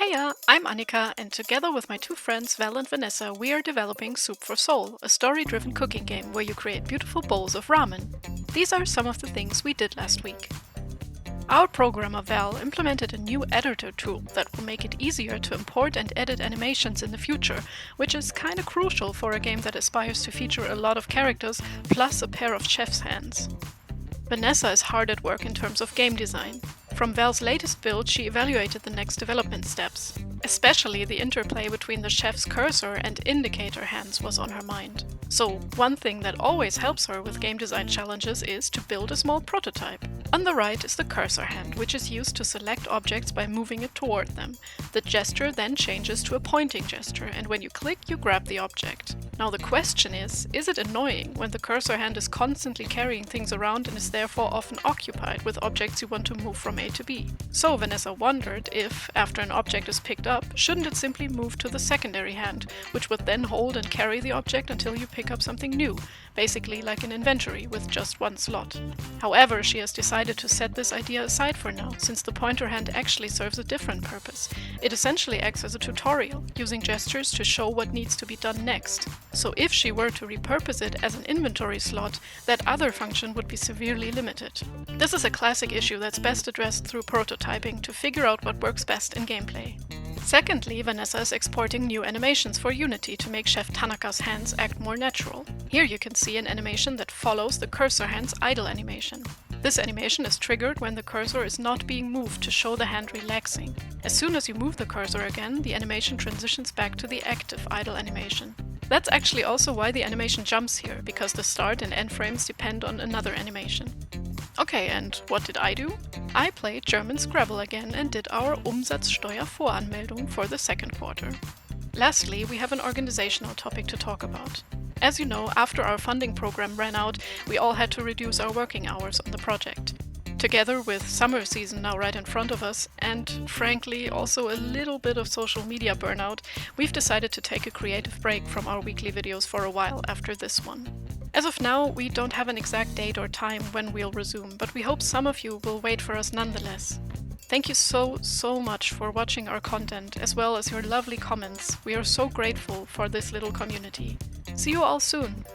Heya, I'm Annika, and together with my two friends Val and Vanessa, we are developing Soup for Soul, a story-driven cooking game where you create beautiful bowls of ramen. These are some of the things we did last week. Our programmer Val implemented a new editor tool that will make it easier to import and edit animations in the future, which is kinda crucial for a game that aspires to feature a lot of characters plus a pair of chef's hands. Vanessa is hard at work in terms of game design. From Val's latest build, she evaluated the next development steps. Especially the interplay between the chef's cursor and indicator hands was on her mind. So, one thing that always helps her with game design challenges is to build a small prototype. On the right is the cursor hand, which is used to select objects by moving it toward them. The gesture then changes to a pointing gesture, and when you click, you grab the object. Now the question is it annoying when the cursor hand is constantly carrying things around and is therefore often occupied with objects you want to move from A to B? So Vanessa wondered if, after an object is picked up, shouldn't it simply move to the secondary hand, which would then hold and carry the object until you pick up something new, basically like an inventory with just one slot. However, she has decided to set this idea aside for now, since the pointer hand actually serves a different purpose. It essentially acts as a tutorial, using gestures to show what needs to be done next. So if she were to repurpose it as an inventory slot, that other function would be severely limited. This is a classic issue that's best addressed through prototyping to figure out what works best in gameplay. Secondly, Vanessa is exporting new animations for Unity to make Chef Tanaka's hands act more natural. Here you can see an animation that follows the cursor hand's idle animation. This animation is triggered when the cursor is not being moved to show the hand relaxing. As soon as you move the cursor again, the animation transitions back to the active idle animation. That's actually also why the animation jumps here, because the start and end frames depend on another animation. Okay, and what did I do? I played German Scrabble again and did our Umsatzsteuervoranmeldung for the second quarter. Lastly, we have an organizational topic to talk about. As you know, after our funding program ran out, we all had to reduce our working hours on the project. Together with summer season now right in front of us, and frankly also a little bit of social media burnout, we've decided to take a creative break from our weekly videos for a while after this one. As of now, we don't have an exact date or time when we'll resume, but we hope some of you will wait for us nonetheless. Thank you so much for watching our content, as well as your lovely comments. We are so grateful for this little community. See you all soon!